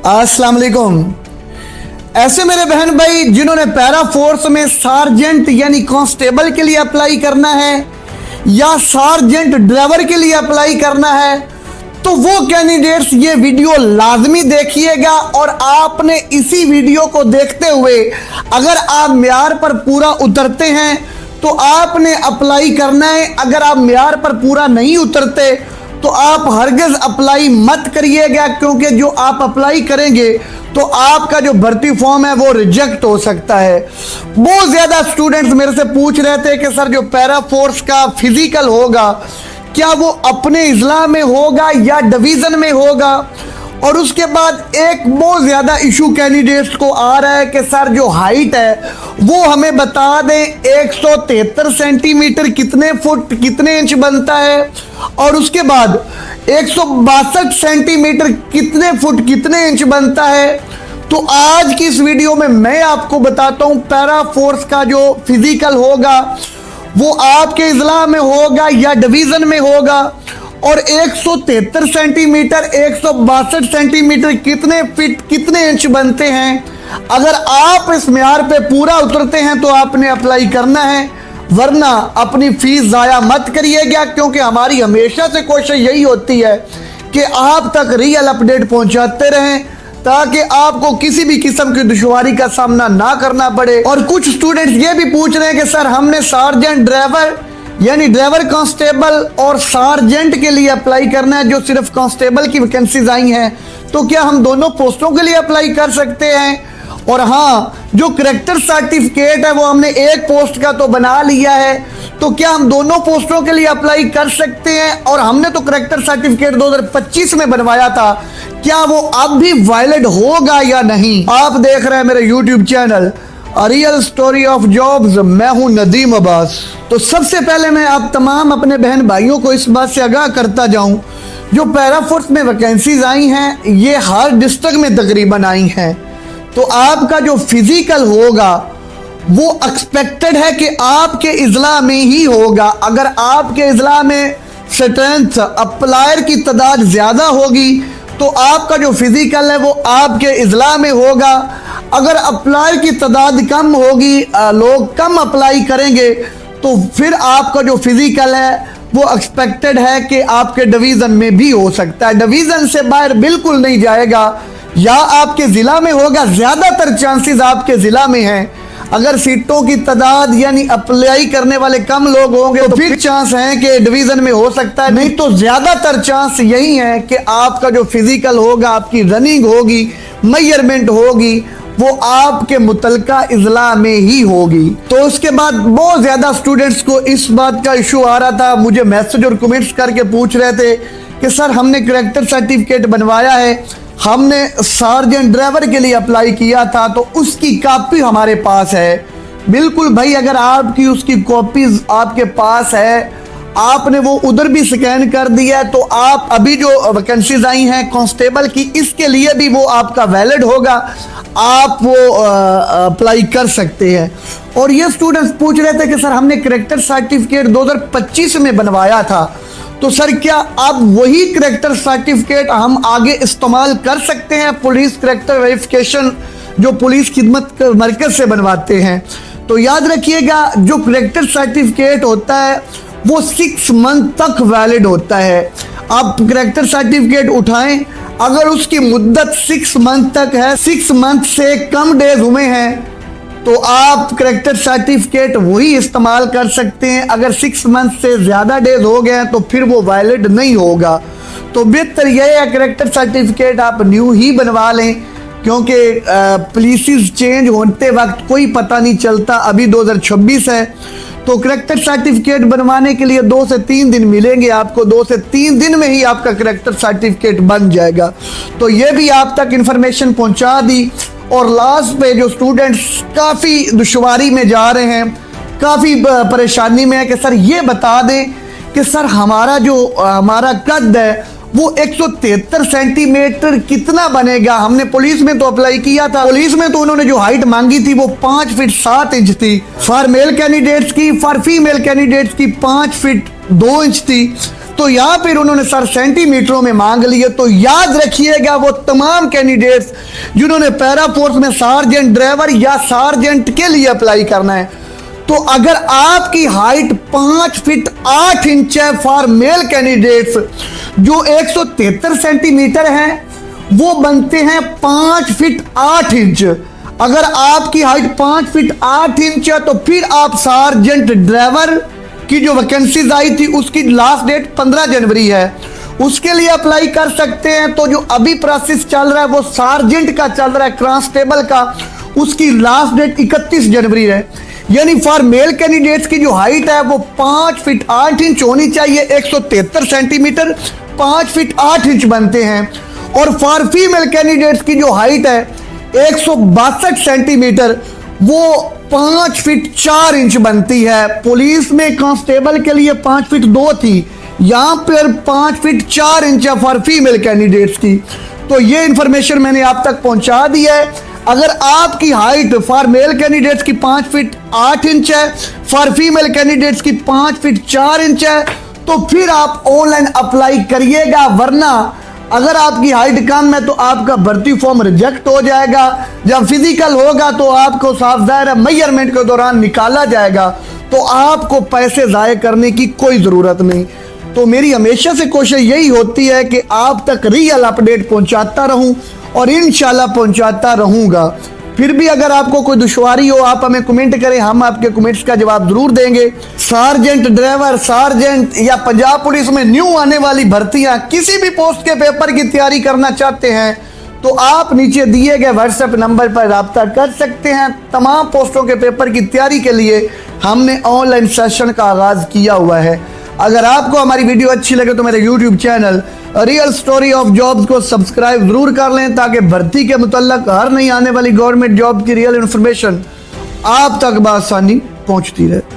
अस्सलाम वालेकुम। ऐसे मेरे बहन भाई जिन्होंने पैरा फोर्स में सार्जेंट यानी कांस्टेबल के लिए अप्लाई करना है या सार्जेंट ड्राइवर के लिए अप्लाई करना है, तो वो कैंडिडेट्स ये वीडियो लाजमी देखिएगा। और आपने इसी वीडियो को देखते हुए अगर आप म्यार पर पूरा उतरते हैं तो आपने अप्लाई करना है। अगर आप म्यार पर पूरा नहीं उतरते तो आप हरगिज अप्लाई मत करिएगा, क्योंकि जो आप अप्लाई करेंगे तो आपका जो भर्ती फॉर्म है वो रिजेक्ट हो सकता है। बहुत ज्यादा स्टूडेंट्स मेरे से पूछ रहे थे कि सर जो पैरा फोर्स का फिजिकल होगा क्या वो अपने इजला में होगा या डिवीजन में होगा। और उसके बाद एक बहुत ज्यादा इशू कैंडिडेट्स को आ रहा है कि सर जो हाइट है वो हमें बता दें 173 सेंटीमीटर कितने फुट कितने इंच बनता है, और उसके बाद 162 सेंटीमीटर कितने फुट कितने इंच बनता है। तो आज की इस वीडियो में मैं आपको बताता हूं पैरा फोर्स का जो फिजिकल होगा वो आपके इजला में होगा या डिवीजन में होगा, और 173 सेंटीमीटर 162 सेंटीमीटर कितने फीट कितने इंच बनते हैं। अगर आप इस म्यार पे पूरा उतरते हैं तो आपने अप्लाई करना है, वरना अपनी फीस ज़ाया मत करिएगा, क्योंकि हमारी हमेशा से कोशिश यही होती है कि आप तक रियल अपडेट पहुंचाते रहें ताकि आपको किसी भी किस्म की दुश्वारी का सामना ना करना पड़े। और कुछ स्टूडेंट्स ये भी पूछ रहे हैं कि सर हमने सार्जेंट ड्राइवर यानी ड्राइवर कांस्टेबल और सार्जेंट के लिए अप्लाई करना है, जो सिर्फ कांस्टेबल की वैकेंसीज आई हैं, तो क्या हम दोनों पोस्टों के लिए अप्लाई कर सकते हैं। और हाँ, जो करेक्टर सर्टिफिकेट है वो हमने एक पोस्ट का तो बना लिया है, तो क्या हम दोनों पोस्टों के लिए अप्लाई कर सकते हैं। और हमने तो करेक्टर सर्टिफिकेट 2025 में बनवाया था, क्या वो अब भी वैलिड होगा या नहीं। आप देख रहे हैं मेरे YouTube channel real story of jobs, मैं हूं नदीम अब्बास। तो सबसे पहले मैं आप तमाम अपने बहन भाइयों को इस बात से आगाह करता जाऊं, जो पैरा फोर्स में वैकेंसीज आई हैं ये हर डिस्ट्रिक्ट में तकरीबन आई हैं, तो आपका जो फिजिकल होगा वो एक्सपेक्टेड है कि आपके इजला में ही होगा। अगर आपके इजला में स्ट्रेंथ अप्लायर की तादाद ज्यादा होगी तो आपका जो फिजिकल है वो आपके इजला में होगा। अगर अप्लाई की तादाद कम होगी, लोग कम अप्लाई करेंगे, तो फिर आपका जो फिजिकल है वो एक्सपेक्टेड है कि आपके डिवीजन में भी हो सकता है। डिवीजन से बाहर बिल्कुल नहीं जाएगा, या आपके जिला में होगा, ज्यादातर चांसेस आपके जिला में हैं। अगर सीटों की तादाद यानी अप्लाई करने वाले कम लोग होंगे तो फिर चांस है कि डिवीजन में हो सकता है, नहीं तो ज्यादातर चांस यही है कि आपका जो फिजिकल होगा, आपकी रनिंग होगी, मेजरमेंट होगी, वो आपके मुतलका इजला में ही होगी। तो उसके बाद बहुत ज्यादा स्टूडेंट्स को इस बात का इशू आ रहा था, मुझे मैसेज और कमेंट्स करके पूछ रहे थे कि सर हमने करेक्टर सर्टिफिकेट बनवाया है, हमने सार्जेंट ड्राइवर के लिए अप्लाई किया था, तो उसकी कॉपी हमारे पास है। बिल्कुल भाई, अगर आपकी उसकी कॉपीज आपके पास है, आपने वो उधर भी स्कैन कर दिया है, तो आप अभी जो वैकेंसीज आई हैं कांस्टेबल की, इसके लिए भी वो आपका वैलिड होगा, आप वो अप्लाई कर सकते हैं। और ये स्टूडेंट्स पूछ रहे थे कि सर हमने करेक्टर सर्टिफिकेट 2025 में बनवाया था, तो सर क्या अब वही करेक्टर सर्टिफिकेट हम आगे इस्तेमाल कर सकते हैं पुलिस करेक्टर वेरिफिकेशन जो पुलिस खिदमत मरकज से बनवाते हैं। तो याद रखिएगा, जो करेक्टर सर्टिफिकेट होता है वो 6 मंथ तक वैलिड होता है। आप करेक्टर सर्टिफिकेट उठाएं, अगर उसकी मुद्दत 6 मंथ तक है, 6 मंथ से कम डेज हुए हैं, तो आप करेक्टर सर्टिफिकेट वही इस्तेमाल कर सकते हैं। अगर 6 मंथ से ज़्यादा डेज हो गए हैं तो फिर वो वैलिड नहीं होगा। तो बेहतर यह है करेक्टर सर्टिफिकेट आप न्यू ही बनवा लें, क्योंकि पॉलिसीज चेंज होते वक्त कोई पता नहीं चलता। अभी 2026 है, तो करेक्टर सर्टिफिकेट बनवाने के लिए 2 से 3 दिन मिलेंगे आपको, 2 से 3 दिन में ही आपका करेक्टर सर्टिफिकेट बन जाएगा। तो ये भी आप तक इंफॉर्मेशन पहुंचा दी। और लास्ट पे जो स्टूडेंट्स काफ़ी दुश्वारी में जा रहे हैं, काफ़ी परेशानी में है कि सर ये बता दें कि सर हमारा कद है वो 173 सेंटीमीटर कितना बनेगा। हमने पुलिस में तो अप्लाई किया था, पुलिस में तो उन्होंने जो हाइट मांगी थी वो 5 फीट 7 इंच थी फॉर मेल कैंडिडेट्स की, फॉर फीमेल कैंडिडेट्स की 5 फीट 2 इंच थी। तो यहाँ पर उन्होंने सर सेंटीमीटरों में मांग लिए। तो याद रखिएगा वो तमाम कैंडिडेट्स जिन्होंने पैरा फोर्स में सार्जेंट ड्राइवर या सार्जेंट के लिए अप्लाई करना है, तो अगर आपकी हाइट 5 फीट 8 इंच है फॉर मेल कैंडिडेट्स जो 173 सेंटीमीटर हैं, वो बनते हैं 5 फीट 8 इंच। अगर आपकी हाइट 5 फीट 8 इंच है तो फिर आप सार्जेंट ड्राइवर की जो वैकेंसीज आई थी उसकी लास्ट डेट 15 जनवरी है, उसके लिए अप्लाई कर सकते हैं। तो जो अभी प्रोसेस चल रहा है वो सार्जेंट का चल रहा है, कांस्टेबल का, उसकी लास्ट डेट 31 जनवरी है। यानी फॉर मेल कैंडिडेट्स की जो हाइट है वो 5 फीट 8 इंच होनी चाहिए, 173 सेंटीमीटर 5 फीट 8 इंच बनते हैं। और फॉर फीमेल कैंडिडेट्स की जो हाइट है 162 सेंटीमीटर, वो 5 फीट 4 इंच बनती है। पुलिस में कांस्टेबल के लिए 5 फीट 2 थी, यहां पर 5 फीट 4 इंच है फॉर फीमेल कैंडिडेट्स की। तो ये इंफॉर्मेशन मैंने आप तक पहुंचा दी है। अगर आपकी हाइट फॉर मेल कैंडिडेट्स की 5 फीट 8 इंच है, फॉर फीमेल कैंडिडेट्स की 5 फीट 4 इंच है, तो फिर आप ऑनलाइन अप्लाई करिएगा। वरना अगर आपकी हाइट कम है तो आपका भर्ती फॉर्म रिजेक्ट हो जाएगा। जब फिजिकल होगा तो आपको साफ जाहिर है मेजरमेंट के दौरान निकाला जाएगा, तो आपको पैसे जाया करने की कोई ज़रूरत नहीं। तो मेरी हमेशा से कोशिश यही होती है कि आप तक रियल अपडेट पहुंचाता रहूं और इंशाल्लाह पहुंचाता रहूंगा। फिर भी अगर आपको कोई दुश्वारी हो आप हमें कमेंट करें, हम आपके कमेंट्स का जवाब जरूर देंगे। सार्जेंट ड्राइवर, सार्जेंट या पंजाब पुलिस में न्यू आने वाली भर्तियां, किसी भी पोस्ट के पेपर की तैयारी करना चाहते हैं तो आप नीचे दिए गए व्हाट्सएप नंबर पर रब्ता कर सकते हैं। तमाम पोस्टों के पेपर की तैयारी के लिए हमने ऑनलाइन सेशन का आगाज किया हुआ है। अगर आपको हमारी वीडियो अच्छी लगे तो मेरे YouTube channel real story of jobs को सब्सक्राइब जरूर कर लें, ताकि भर्ती के मुतल्लक हर नई आने वाली गवर्नमेंट जॉब की रियल इन्फॉर्मेशन आप तक बआसानी पहुंचती रहे।